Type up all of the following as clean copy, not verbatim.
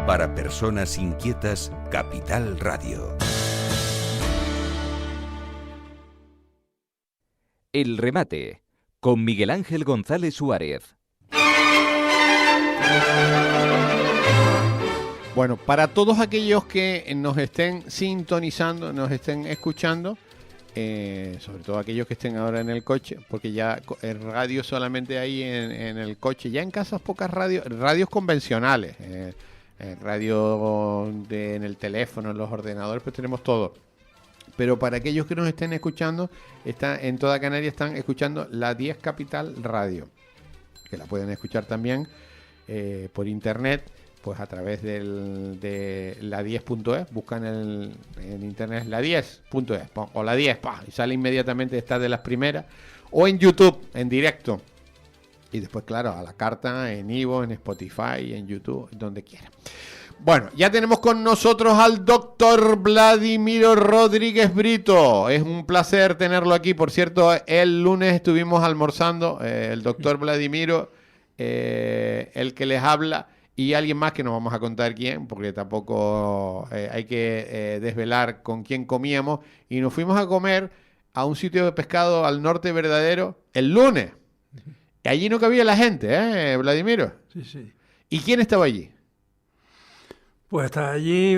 Para personas inquietas, Capital Radio. El remate, con Miguel Ángel González Suárez. Bueno, para todos aquellos que nos estén sintonizando, nos estén escuchando, sobre todo aquellos que estén ahora en el coche, porque ya el radio solamente hay en el coche, ya en casas pocas radios convencionales, radio en el teléfono, en los ordenadores, pues tenemos todo. Pero para aquellos que nos estén escuchando, en toda Canarias están escuchando la 10 Capital Radio, que la pueden escuchar también por internet, pues a través de la 10.es, buscan en internet la 10.es o la 10, y sale inmediatamente, está de las primeras, o en YouTube, en directo. Y después, claro, a la carta, en Ivo, en Spotify, en YouTube, donde quiera. Bueno, ya tenemos con nosotros al doctor Vladimiro Rodríguez Brito. Es un placer tenerlo aquí. Por cierto, el lunes estuvimos almorzando, el doctor Vladimiro, el que les habla, y alguien más que nos vamos a contar quién, porque tampoco hay que desvelar con quién comíamos. Y nos fuimos a comer a un sitio de pescado al norte verdadero el lunes. Y allí no cabía la gente, Vladimiro. Sí, sí. ¿Y quién estaba allí? Pues está allí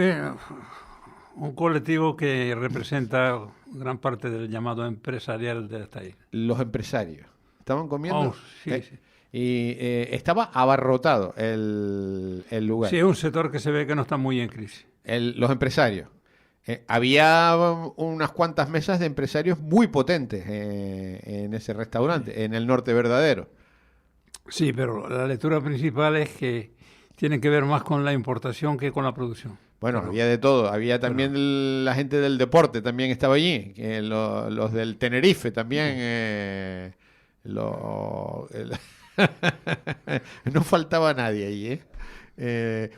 un colectivo que representa gran parte del llamado empresarial de esta isla. Los empresarios. ¿Estaban comiendo? Sí, sí. Y estaba abarrotado el lugar. Sí, es un sector que se ve que no está muy en crisis. Los empresarios. Había unas cuantas mesas de empresarios muy potentes en ese restaurante, en el norte verdadero. Sí, pero la lectura principal es que tienen que ver más con la importación que con la producción. Bueno, había de todo. Había también la gente del deporte, también estaba allí. Los del Tenerife también. No faltaba nadie allí,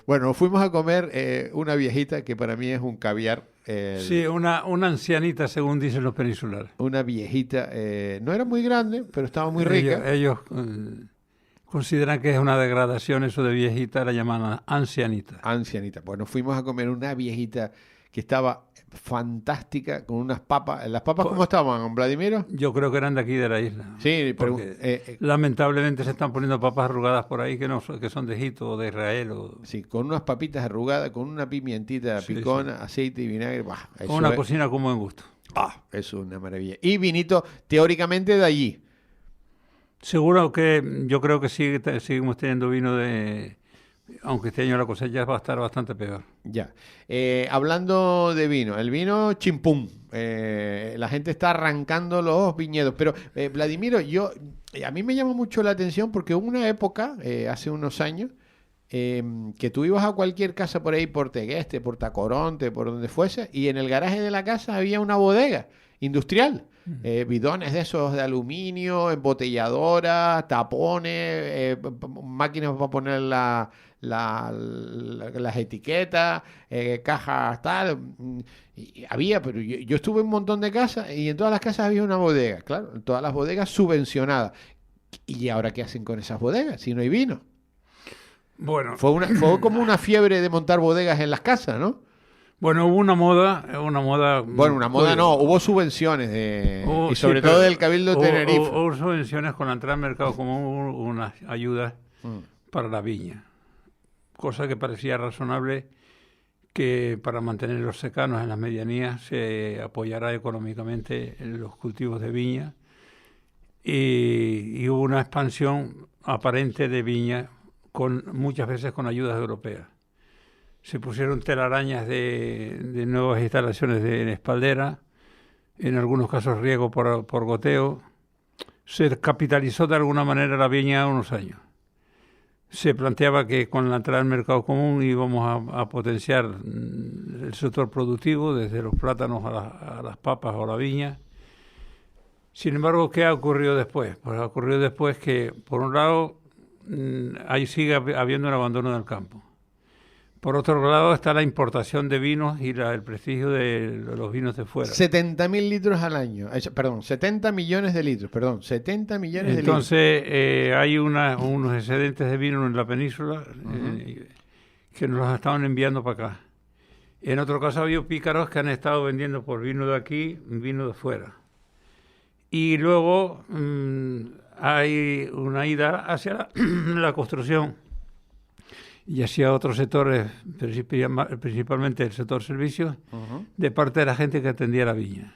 bueno, fuimos a comer una viejita que para mí es un caviar. Sí, una ancianita, según dicen los peninsulares. Una viejita, no era muy grande, pero estaba muy rica. Ellos consideran que es una degradación eso de viejita, la llaman ancianita. Ancianita. Bueno, fuimos a comer una viejita que estaba fantástica, con unas papas. ¿Las papas cómo estaban, Vladimiro? Yo creo que eran de aquí de la isla. Sí, pero lamentablemente se están poniendo papas arrugadas por ahí que son de Egipto o de Israel. Sí, con unas papitas arrugadas, con una pimientita picona, sí. Aceite y vinagre. Con una cocina con buen gusto. Es una maravilla. Y vinito teóricamente de allí. Seguro que yo creo que seguimos teniendo vino aunque este año la cosecha va a estar bastante peor. Ya. Hablando de vino, el vino chimpún. La gente está arrancando los viñedos. Pero, Vladimiro, a mí me llama mucho la atención porque hubo una época, hace unos años, que tú ibas a cualquier casa por ahí, por Tegueste, por Tacoronte, por donde fuese, y en el garaje de la casa había una bodega industrial. Bidones de esos de aluminio, embotelladoras, tapones, máquinas para poner las etiquetas, cajas tal. Y había, pero yo estuve en un montón de casas y en todas las casas había una bodega, claro, en todas las bodegas subvencionadas. ¿Y ahora qué hacen con esas bodegas si no hay vino? Bueno, fue como una fiebre de montar bodegas en las casas, ¿no? Bueno, hubo una moda. Bueno, una moda no, hubo subvenciones y sobre todo del Cabildo de Tenerife. Hubo subvenciones con la entrada al mercado común, hubo unas ayudas para la viña, cosa que parecía razonable que para mantener los secanos en las medianías se apoyara económicamente en los cultivos de viña y hubo una expansión aparente de viña muchas veces con ayudas europeas. Se pusieron telarañas de nuevas instalaciones en espaldera, en algunos casos riego por goteo. Se capitalizó de alguna manera la viña unos años. Se planteaba que con la entrada al mercado común íbamos a potenciar el sector productivo, desde los plátanos a las papas o la viña. Sin embargo, ¿qué ha ocurrido después? Pues ha ocurrido después que, por un lado, ahí sigue habiendo un abandono del campo. Por otro lado está la importación de vinos y el prestigio de los vinos de fuera. 70.000 litros al año. 70 millones de litros. 70 millones de litros. Entonces hay unos excedentes de vino en la península que nos los estaban enviando para acá. En otro caso ha habido pícaros que han estado vendiendo por vino de aquí, vino de fuera. Y luego hay una ida hacia la construcción y hacia otros sectores, principalmente el sector servicios, de parte de la gente que atendía la viña.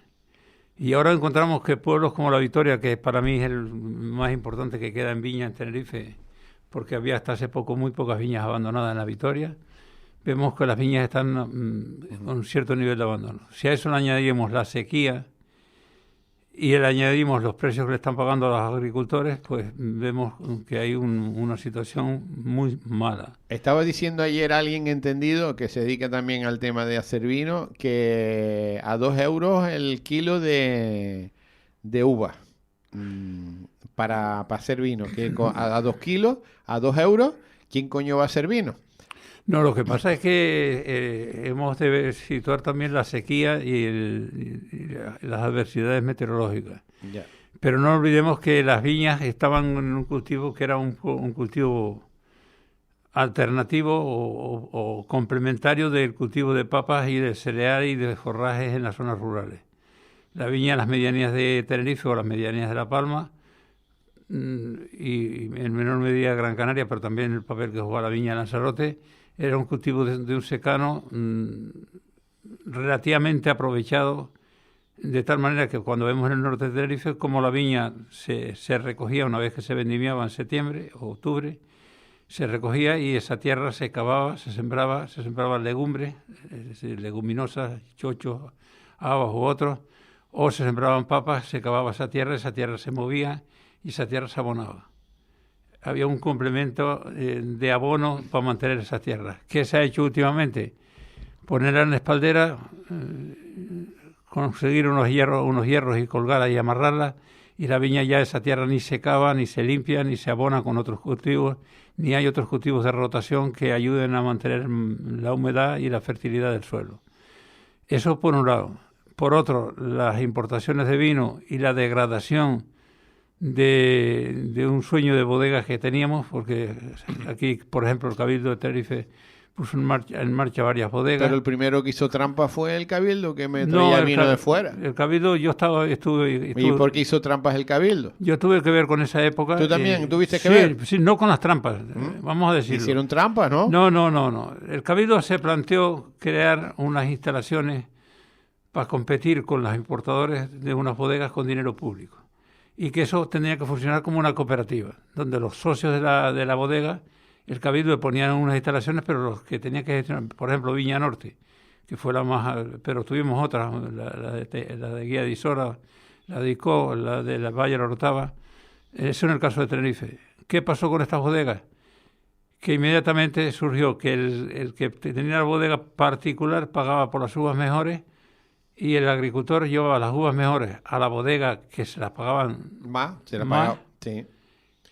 Y ahora encontramos que pueblos como La Victoria, que para mí es el más importante que queda en viña en Tenerife, porque había hasta hace poco muy pocas viñas abandonadas en La Victoria, vemos que las viñas están con un cierto nivel de abandono. Si a eso le añadimos la sequía y le añadimos los precios que le están pagando a los agricultores, pues vemos que hay una situación muy mala. Estaba diciendo ayer alguien entendido que se dedica también al tema de hacer vino, que a 2 euros el kilo de uva para hacer vino, que a 2 kilos, a 2 euros, ¿quién coño va a hacer vino? No, lo que pasa es que hemos de situar también la sequía y las adversidades meteorológicas. Ya. Pero no olvidemos que las viñas estaban en un cultivo que era un cultivo alternativo o complementario del cultivo de papas y de cereal y de forrajes en las zonas rurales. La viña en las medianías de Tenerife o las medianías de La Palma y en menor medida Gran Canaria, pero también el papel que jugaba la viña en Lanzarote, era un cultivo de un secano relativamente aprovechado, de tal manera que cuando vemos en el norte de Tenerife como la viña se recogía una vez que se vendimiaba en septiembre o octubre, se recogía y esa tierra se cavaba, se sembraba legumbres, es decir, leguminosas, chochos, habas u otros, o se sembraban papas, se cavaba esa tierra se movía y esa tierra se abonaba. Había un complemento de abono para mantener esas tierras. ¿Qué se ha hecho últimamente? Ponerla en la espaldera, conseguir unos hierros y colgarla y amarrarla, y la viña ya esa tierra ni se cava, ni se limpia, ni se abona con otros cultivos, ni hay otros cultivos de rotación que ayuden a mantener la humedad y la fertilidad del suelo. Eso por un lado. Por otro, las importaciones de vino y la degradación de un sueño de bodegas que teníamos, porque aquí, por ejemplo, el Cabildo de Tenerife puso en marcha varias bodegas. Pero el primero que hizo trampa fue el Cabildo, que me traía vino de fuera. El Cabildo, estuve... ¿Y por qué hizo trampas el Cabildo? Yo tuve que ver con esa época. ¿Tú también tuviste que ver? Sí, no con las trampas, vamos a decirlo. ¿Hicieron trampas, no? No. El Cabildo se planteó crear unas instalaciones para competir con los importadores de unas bodegas con dinero público. Y que eso tenía que funcionar como una cooperativa, donde los socios de la bodega, el Cabildo le ponían unas instalaciones, pero los que tenían que gestionar, por ejemplo, Viña Norte, que fue la más... Pero tuvimos otras, la de Guía de Isora, la de Icó, la de la Valle de la Orotava. Eso en el caso de Tenerife. ¿Qué pasó con estas bodegas? Que inmediatamente surgió que el que tenía la bodega particular pagaba por las uvas mejores y el agricultor llevaba las uvas mejores a la bodega que se las pagaban más, sí.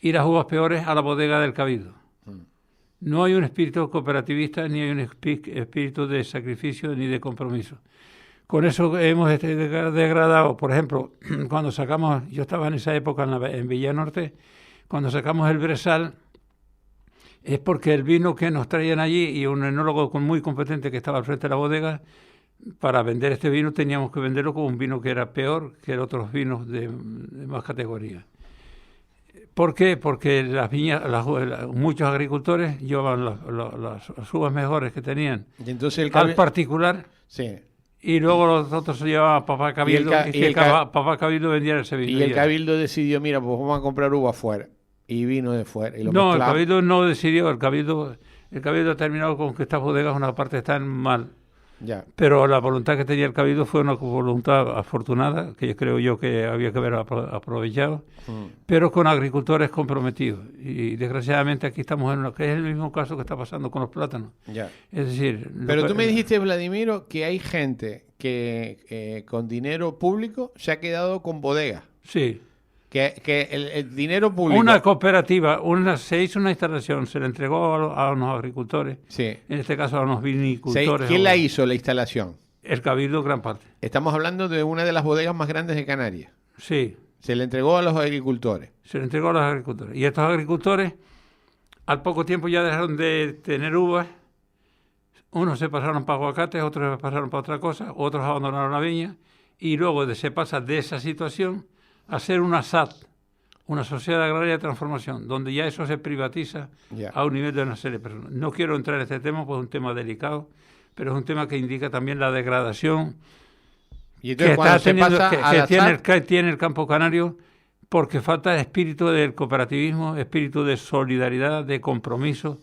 Y las uvas peores a la bodega del Cabildo. No hay un espíritu cooperativista, ni hay un espíritu de sacrificio, ni de compromiso. Con eso hemos degradado, por ejemplo, cuando sacamos, yo estaba en esa época en Villanorte, cuando sacamos el Bresal, es porque el vino que nos traían allí, y un enólogo muy competente que estaba al frente de la bodega, para vender este vino teníamos que venderlo como un vino que era peor que otros vinos de más categoría. ¿Por qué? Porque las viñas, muchos agricultores llevaban las uvas mejores que tenían y entonces al particular, sí. Y luego los otros se llevaban a Papá Cabildo y Papá Cabildo vendía ese vino. Y el Cabildo decidió, mira, pues vamos a comprar uva afuera y vino de fuera. Y no, el Cabildo no decidió, el Cabildo ha terminado con que estas bodegas una parte están mal. Ya. Pero la voluntad que tenía el Cabildo fue una voluntad afortunada, que yo creo que había que haber aprovechado, pero con agricultores comprometidos. Y desgraciadamente aquí estamos en lo que es el mismo caso que está pasando con los plátanos. Ya. Es decir... Pero tú me dijiste, Vladimiro, que hay gente que con dinero público se ha quedado con bodegas. Sí. Que el dinero público... Una cooperativa, se hizo una instalación, se le entregó a unos agricultores, sí. En este caso a unos vinicultores. ¿Quién la hizo la instalación? El Cabildo, gran parte. Estamos hablando de una de las bodegas más grandes de Canarias. Sí. Se le entregó a los agricultores. Se le entregó a los agricultores. Y estos agricultores, al poco tiempo ya dejaron de tener uvas Unos se pasaron para aguacates, otros se pasaron para otra cosa, otros abandonaron la viña, y luego se pasa de esa situación a ser una SAT, una sociedad agraria de transformación, donde ya eso se privatiza a un nivel de una serie de personas. No quiero entrar en este tema, pues es un tema delicado, pero es un tema que indica también la degradación y entonces, que tiene el campo canario, porque falta el espíritu del cooperativismo, espíritu de solidaridad, de compromiso,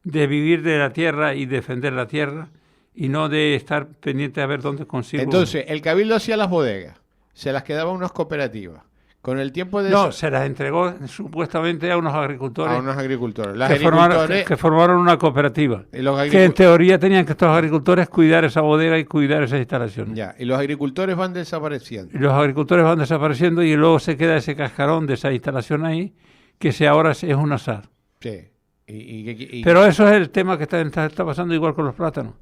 de vivir de la tierra y defender la tierra, y no de estar pendiente a ver dónde consigo. Entonces, el Cabildo hacía las bodegas, se las quedaba a unas cooperativas. Con el tiempo de... No, se las entregó supuestamente a unos agricultores. A unos agricultores. Que formaron una cooperativa. Que en teoría tenían que estos agricultores cuidar esa bodega y cuidar esas instalaciones. Ya, y los agricultores van desapareciendo. Y los agricultores van desapareciendo y luego se queda ese cascarón de esa instalación ahí, que ahora es un azar. Sí. Pero eso es el tema que está pasando igual con los plátanos.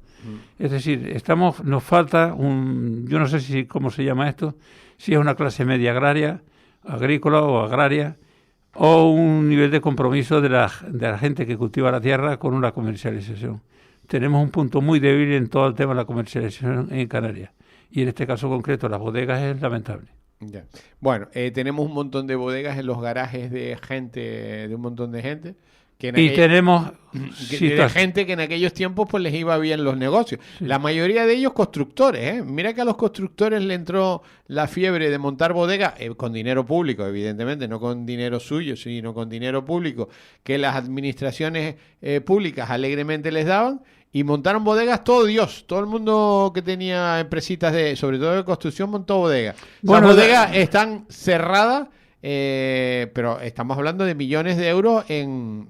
Es decir, nos falta yo no sé si cómo se llama esto, si es una clase media agraria, agrícola o agraria, o un nivel de compromiso de la gente que cultiva la tierra con una comercialización. Tenemos un punto muy débil en todo el tema de la comercialización en Canarias, y en este caso concreto las bodegas es lamentable. Ya. Bueno, tenemos un montón de bodegas en los garajes de un montón de gente. Tenemos de gente que en aquellos tiempos pues les iba bien los negocios. Sí. La mayoría de ellos constructores, ¿eh? Mira que a los constructores le entró la fiebre de montar bodegas con dinero público, evidentemente, no con dinero suyo, sino con dinero público, que las administraciones públicas alegremente les daban, y montaron bodegas todo el mundo que tenía empresitas sobre todo de construcción montó bodegas. Bueno, las bodegas están cerradas. Pero estamos hablando de millones de euros en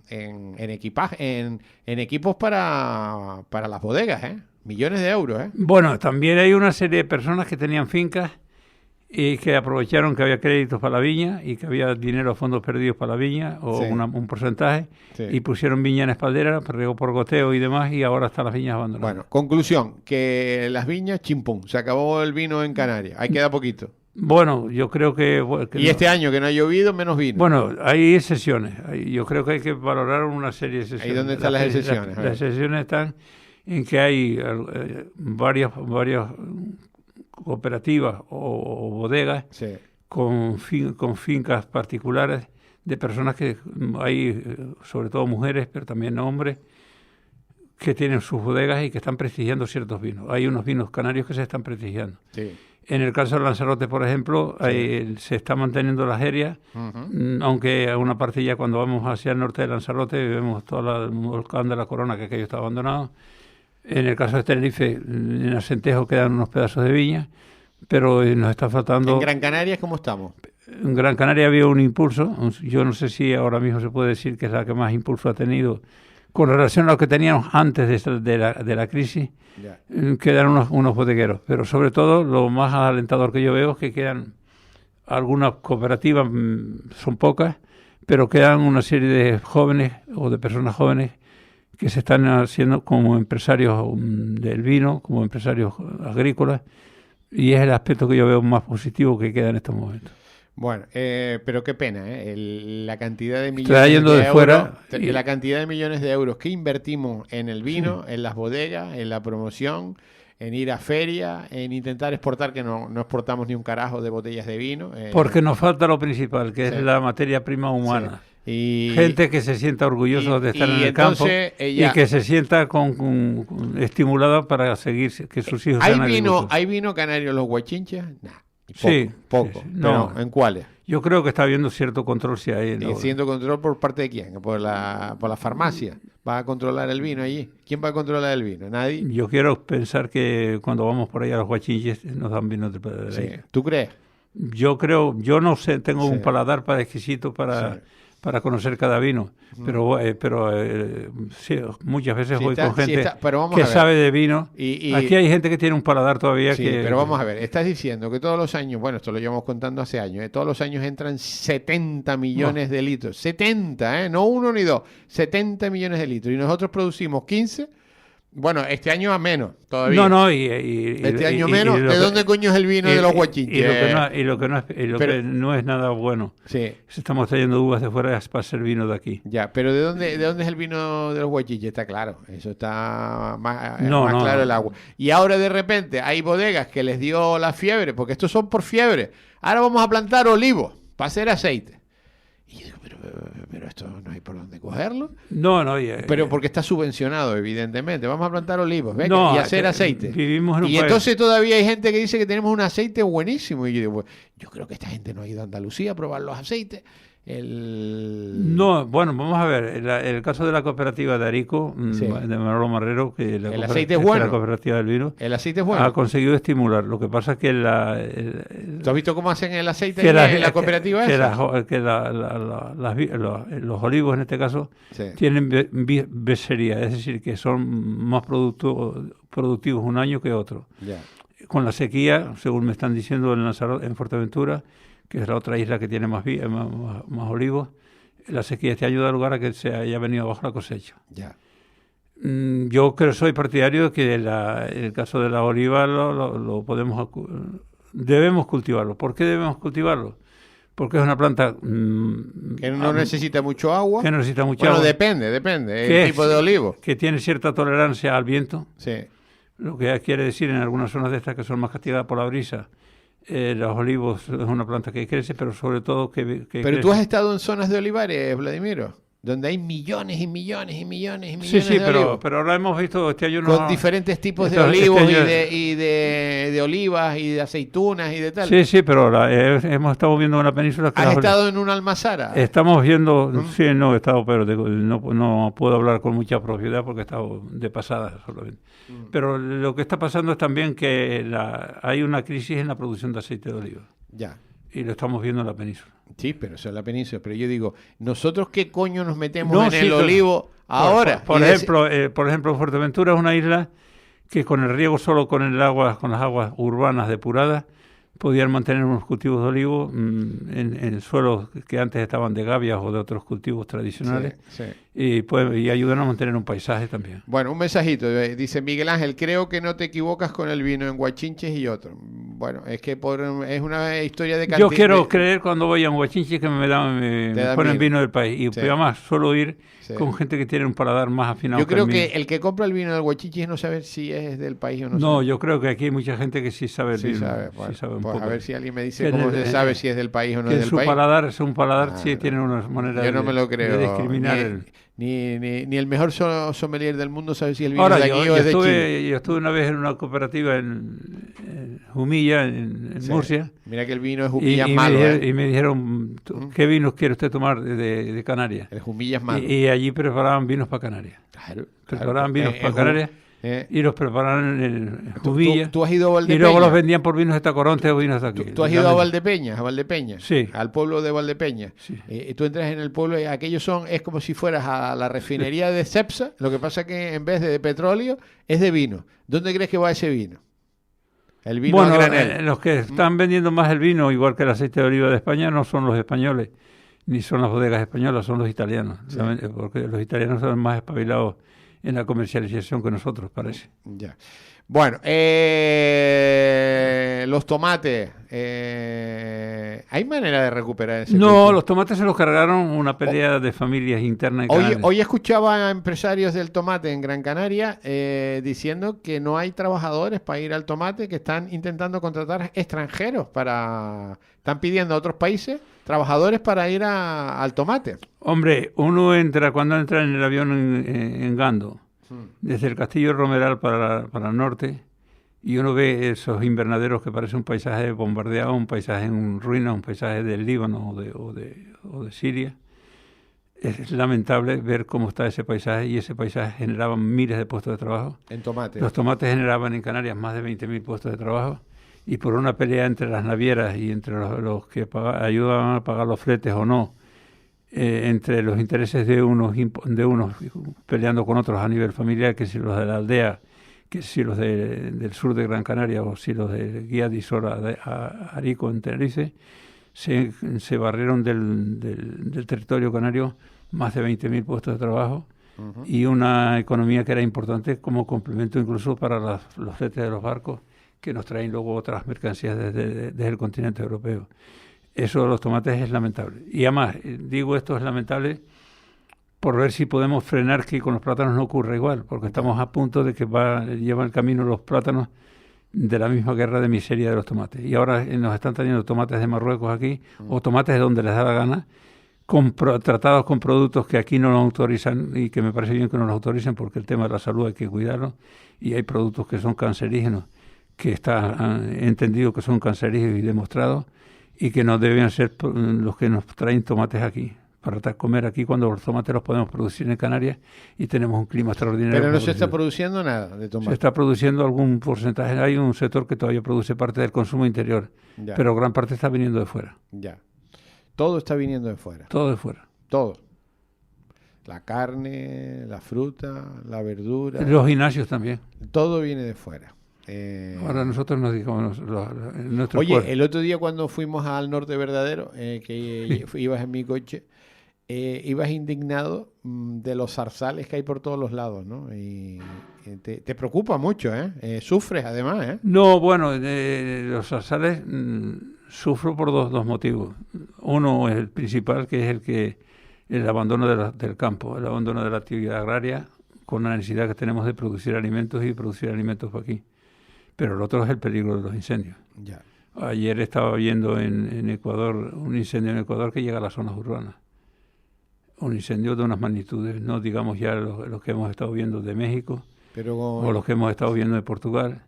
equipaje, en equipos para las bodegas, millones de euros. Bueno, también hay una serie de personas que tenían fincas y que aprovecharon que había créditos para la viña y que había dinero a fondos perdidos para la viña o sí. un porcentaje, sí. Y pusieron viña en espaldera, regó por goteo y demás, y ahora están las viñas abandonadas. Bueno, conclusión, que las viñas, chimpum, se acabó el vino en Canarias, ahí queda poquito. Bueno, yo creo que y este año que no ha llovido, menos vino. Bueno, hay excepciones. Yo creo que hay que valorar una serie de excepciones. ¿Ahí dónde están las excepciones? Las excepciones están en que hay varias cooperativas o bodegas sí. con fincas particulares de personas que hay, sobre todo mujeres, pero también hombres, que tienen sus bodegas y que están prestigiando ciertos vinos. Hay unos vinos canarios que se están prestigiando. Sí. En el caso de Lanzarote, por ejemplo, sí. Se está manteniendo la jeria, aunque a una parte ya cuando vamos hacia el norte de Lanzarote vemos todo el volcán de la Corona, que aquello está abandonado. En el caso de Tenerife, en Acentejo quedan unos pedazos de viña, pero nos está faltando... ¿En Gran Canaria cómo estamos? En Gran Canaria había un impulso, yo no sé si ahora mismo se puede decir que es la que más impulso ha tenido con relación a lo que teníamos antes de la crisis. Yeah. Quedan unos bodegueros, pero sobre todo lo más alentador que yo veo es que quedan algunas cooperativas, son pocas, pero quedan una serie de jóvenes o de personas jóvenes que se están haciendo como empresarios del vino, como empresarios agrícolas, y es el aspecto que yo veo más positivo que queda en estos momentos. Bueno, pero qué pena, la cantidad de millones la cantidad de millones de euros que invertimos en el vino, sí. En las bodegas, en la promoción, en ir a feria, en intentar exportar, que no exportamos ni un carajo de botellas de vino. Porque nos falta lo principal, que sí. Es la materia prima humana. Sí. Gente que se sienta orgulloso de estar en el campo y que se sienta estimulada para seguir, que sus hijos sean agricultores. ¿Hay vino canario en los Guachinches? Nah. Poco. No. ¿En cuáles? Yo creo que está habiendo cierto control si hay. ¿Y cierto control por parte de quién? ¿Por la farmacia? ¿Va a controlar el vino allí? ¿Quién va a controlar el vino? ¿Nadie? Yo quiero pensar que cuando vamos por allá a los Guachinches nos dan vino de sí. ¿Tú crees? Yo creo, yo no sé, tengo un paladar para exquisito para conocer cada vino, pero sí, muchas veces voy con gente que sabe de vino. Aquí hay gente que tiene un paladar todavía que... pero vamos a ver, estás diciendo que todos los años, bueno, esto lo llevamos contando hace años, todos los años entran 70 millones de litros, 70, no uno ni dos, 70 millones de litros, y nosotros producimos 15, Bueno, este año a menos todavía. No, este año menos. ¿De dónde coño es el vino de los Guachinches? Y lo que no es nada bueno. Sí. Estamos trayendo uvas de fuera para hacer vino de aquí. Ya, pero ¿de dónde es el vino de los Guachinches? Está claro, eso está más claro el agua. Y ahora de repente hay bodegas que les dio la fiebre, porque estos son por fiebre. Ahora vamos a plantar olivos para hacer aceite. Y yo digo, pero esto no hay por dónde cogerlo. Pero porque está subvencionado, evidentemente. Vamos a plantar olivos, y hacer aceite. Vivimos en un país. Entonces todavía hay gente que dice que tenemos un aceite buenísimo. Y yo digo, yo creo que esta gente no ha ido a Andalucía a probar los aceites. No, bueno, vamos a ver. El caso de la cooperativa de Arico, Sí. de Manolo Marrero, que El aceite es bueno. la cooperativa del vino, El aceite es bueno. ha conseguido estimular. Lo que pasa es que ¿Tú has visto cómo hacen el aceite en la cooperativa esa? Los olivos, en este caso, Sí. tienen besería, es decir, que son más productivos un año que otro. Ya. Con la sequía, según me están diciendo en Lanzarote, en Fuerteventura, que es la otra isla que tiene más olivos, la sequía este año da lugar a que se haya venido abajo la cosecha. Ya. Yo soy partidario de que el caso de la oliva debemos cultivarlo. ¿Por qué debemos cultivarlo? Porque es una planta que no necesita mucho agua. Que no necesita mucho agua. Bueno, depende el tipo de olivo. Que tiene cierta tolerancia al viento. Sí. Lo que quiere decir en algunas zonas de estas que son más castigadas por la brisa. Los olivos es una planta que crece, pero sobre todo que Pero crece. tú has estado en zonas de olivares, Vladimiro, donde hay millones y millones y millones y millones de olivos. pero ahora hemos visto este año con diferentes tipos de olivos y de olivas y de aceitunas y de tal. Sí, pero hemos estado viendo en la península. ¿Has estado en una almazara? Estamos viendo, sí, no he estado, pero no puedo hablar con mucha propiedad porque he estado de pasada solamente. Pero lo que está pasando es también que hay una crisis en la producción de aceite de oliva. Ya. Y lo estamos viendo en la península. Sí, pero eso es la península. Pero yo digo, ¿nosotros qué coño nos metemos en el olivo ahora? Por ejemplo, Fuerteventura es una isla que con el riego solo con las aguas urbanas depuradas, podían mantener unos cultivos de olivo en suelos que antes estaban de gavias o de otros cultivos tradicionales. Sí. Y ayudan a mantener un paisaje también. Bueno, un mensajito. Dice Miguel Ángel, creo que no te equivocas con el vino en Guachinches y otro. Bueno, es que es una historia de cantidad. Yo quiero creer cuando voy a un Guachinches que me ponen vino del país. Y además suelo ir con gente que tiene un paladar más afinado. Yo creo que el que compra el vino del Guachinches no sabe si es del país o no. No, yo creo que aquí hay mucha gente que sí sabe el vino. Bueno, sí sabe un pues poco. A ver si alguien me dice cómo se sabe si es del país o no es del país. Su paladar sí tiene unas maneras yo no me lo creo. de discriminar. Ni el mejor sommelier del mundo sabe si el vino es de aquí o es de Chile. Yo estuve una vez en una cooperativa en Jumilla, en Murcia. Mira que el vino es Jumilla es malo. Y me dijeron, ¿qué vinos quiere usted tomar de Canarias? El Jumilla es malo. Y allí preparaban vinos para Canarias. Preparaban vinos para Canarias. Y los preparaban en Jumilla. ¿Tú has ido a Valdepeñas? Y luego los vendían por vinos de Tacoronte o vinos de aquí. ¿Tú has ido a Valdepeñas? Sí. Al pueblo de Valdepeñas. Sí. Tú entras en el pueblo y es como si fueras a la refinería de Cepsa. Lo que pasa que en vez de petróleo es de vino. ¿Dónde crees que va ese vino? El vino a granel. Los que están vendiendo más el vino, igual que el aceite de oliva de España, no son los españoles, ni son las bodegas españolas, son los italianos. Sí. Porque los italianos son más espabilados en la comercialización que nosotros, parece. Ya. Bueno, los tomates, ¿hay manera de recuperar ese cultivo? Los tomates se los cargaron una pelea de familias internas. Hoy escuchaba a empresarios del tomate en Gran Canaria diciendo que no hay trabajadores para ir al tomate, que están intentando contratar extranjeros están pidiendo a otros países trabajadores para ir al tomate. Hombre, cuando entra en el avión en Gando, desde el Castillo Romeral para el norte, y uno ve esos invernaderos que parece un paisaje bombardeado, un paisaje en ruinas, un paisaje del Líbano o de Siria. Es lamentable ver cómo está ese paisaje, y ese paisaje generaba miles de puestos de trabajo. En tomate. Los tomates generaban en Canarias más de 20.000 puestos de trabajo, y por una pelea entre las navieras y entre los que ayudaban a pagar los fletes o no, entre los intereses de unos peleando con otros a nivel familiar, que si los de la aldea, que si los del sur de Gran Canaria o si los de Guía de Isora a Arico en Tenerife, se barrieron del territorio canario más de 20.000 puestos de trabajo, y una economía que era importante como complemento incluso para los fletes de los barcos que nos traen luego otras mercancías desde el continente europeo. Eso de los tomates es lamentable. Y además, digo esto es lamentable por ver si podemos frenar que con los plátanos no ocurra igual, porque estamos a punto de que llevan el camino los plátanos de la misma guerra de miseria de los tomates. Y ahora nos están trayendo tomates de Marruecos aquí, o tomates de donde les da la gana, tratados con productos que aquí no los autorizan y que me parece bien que no los autoricen porque el tema de la salud hay que cuidarlo y hay productos que son cancerígenos, que está entendido que son cancerígenos y demostrados y que no deben ser los que nos traen tomates aquí. Para comer aquí cuando los tomates los podemos producir en Canarias y tenemos un clima extraordinario. Pero no se está produciendo nada de tomate. Se está produciendo algún porcentaje. Hay un sector que todavía produce parte del consumo interior, pero gran parte está viniendo de fuera. Ya. Todo está viniendo de fuera. Todo de fuera. Todo. La carne, la fruta, la verdura. Los gimnasios también. Todo viene de fuera. Ahora nosotros nos digamos nuestro Oye, cuerpo. el otro día cuando fuimos al norte verdadero, que ibas en mi coche, ibas indignado de los zarzales que hay por todos los lados, ¿no? Y te preocupa mucho, ¿eh? Sufres además, ¿eh? No, bueno, los zarzales sufro por dos motivos. Uno es el principal, que es el abandono del campo, el abandono de la actividad agraria, con la necesidad que tenemos de producir alimentos y producir alimentos para aquí. Pero el otro es el peligro de los incendios. Ya. Ayer estaba viendo en Ecuador un incendio en Ecuador que llega a las zonas urbanas. Un incendio de unas magnitudes, no digamos ya los que hemos estado viendo de México o los que hemos estado viendo de Portugal.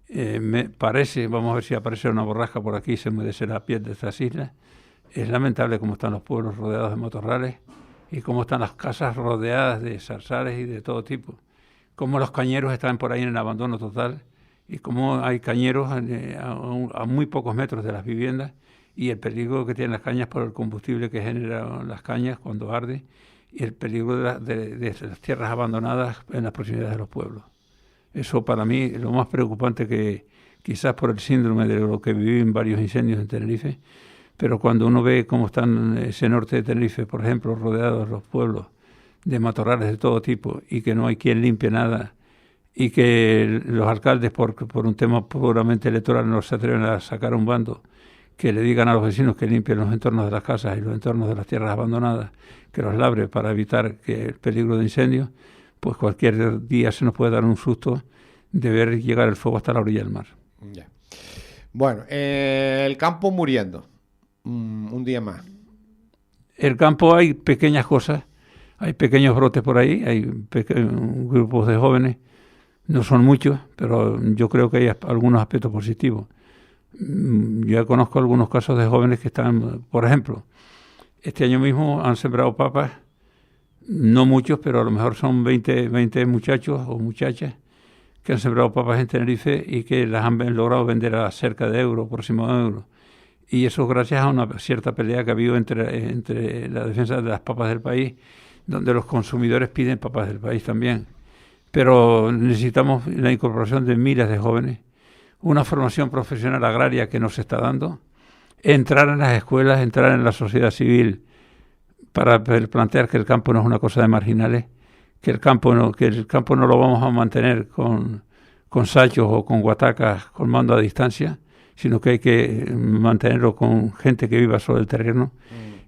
Me parece, vamos a ver si aparece una borrasca por aquí y se humedece la piel de estas islas. Es lamentable cómo están los pueblos rodeados de matorrales y cómo están las casas rodeadas de zarzales y de todo tipo. Cómo los cañeros están por ahí en el abandono total y cómo hay cañeros a muy pocos metros de las viviendas y el peligro que tienen las cañas por el combustible que generan las cañas cuando arde y el peligro de las tierras abandonadas en las proximidades de los pueblos. Eso para mí es lo más preocupante, que quizás por el síndrome de lo que viví en varios incendios en Tenerife, pero cuando uno ve cómo están ese norte de Tenerife, por ejemplo, rodeados los pueblos de matorrales de todo tipo y que no hay quien limpie nada y que los alcaldes por un tema puramente electoral no se atreven a sacar un bando, que le digan a los vecinos que limpien los entornos de las casas y los entornos de las tierras abandonadas, que los labre para evitar que el peligro de incendios, pues cualquier día se nos puede dar un susto de ver llegar el fuego hasta la orilla del mar. Ya. Bueno, el campo muriendo. Un día más. El campo hay pequeñas cosas, hay pequeños brotes por ahí, hay grupos de jóvenes, no son muchos, pero yo creo que hay algunos aspectos positivos. Yo conozco algunos casos de jóvenes que están, por ejemplo, este año mismo han sembrado papas, no muchos, pero a lo mejor son 20 muchachos o muchachas que han sembrado papas en Tenerife y que las han logrado vender a cerca de euro, próximo a euro. Y eso gracias a una cierta pelea que ha habido entre la defensa de las papas del país, donde los consumidores piden papas del país también. Pero necesitamos la incorporación de miles de jóvenes, una formación profesional agraria que no se está dando, entrar en las escuelas, entrar en la sociedad civil para plantear que el campo no es una cosa de marginales, que el campo no lo vamos a mantener con sachos o con guatacas con mando a distancia, sino que hay que mantenerlo con gente que viva sobre el terreno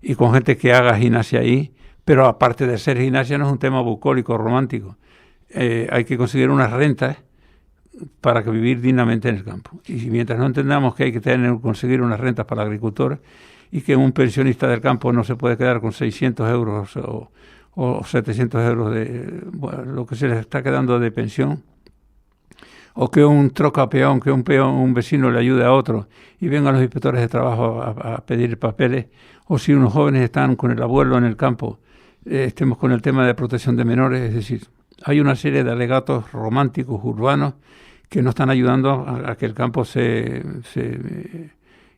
y con gente que haga gimnasia ahí, pero aparte de ser gimnasia no es un tema bucólico, romántico. Hay que conseguir unas rentas para que vivir dignamente en el campo. Y mientras no entendamos que hay que conseguir unas rentas para el agricultor y que un pensionista del campo no se puede quedar con 600 euros o 700 euros de lo que se le está quedando de pensión, o que un trocapeón, que un vecino le ayude a otro y vengan los inspectores de trabajo a pedir papeles, o si unos jóvenes están con el abuelo en el campo, estemos con el tema de protección de menores. Es decir, hay una serie de alegatos románticos urbanos que no están ayudando a que el campo se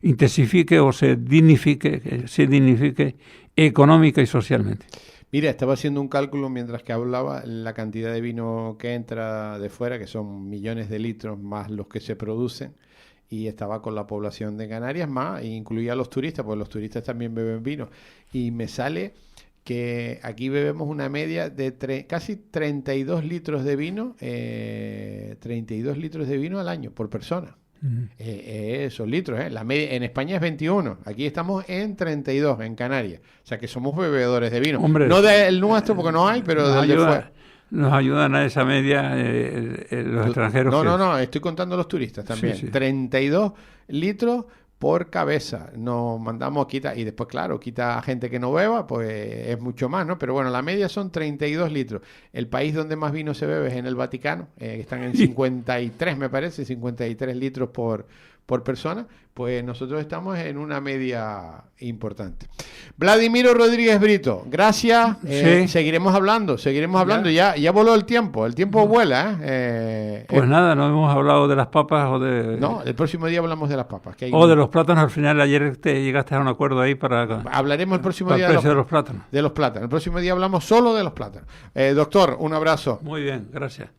intensifique o se dignifique económica y socialmente. Mira, estaba haciendo un cálculo mientras que hablaba, la cantidad de vino que entra de fuera, que son millones de litros más los que se producen, y estaba con la población de Canarias más, e incluía a los turistas, porque los turistas también beben vino, y me sale que aquí bebemos una media de casi 32 litros de vino, 32 litros de vino al año por persona. Esos litros, la media, en España es 21, aquí estamos en 32 en Canarias, o sea que somos bebedores de vino. Hombre, no del nuestro porque no hay, pero del de fuera. Nos ayudan a esa media los extranjeros. No, estoy contando los turistas también. Sí. 32 litros por cabeza. Nos mandamos, quita, y después, claro, quita a gente que no beba, pues es mucho más, ¿no? Pero bueno, la media son 32 litros. El país donde más vino se bebe es en el Vaticano, que están en 53, me parece, 53 litros por persona. Pues nosotros estamos en una media importante. Vladimiro Rodríguez Brito, gracias. Sí. Seguiremos hablando. Ya voló el tiempo vuela. Pues nada, no hemos hablado de las papas o de... No, el próximo día hablamos de las papas. O de los plátanos. Al final, ayer te llegaste a un acuerdo ahí para... Hablaremos el próximo día de los plátanos. De los plátanos. El próximo día hablamos solo de los plátanos. Doctor, un abrazo. Muy bien, gracias.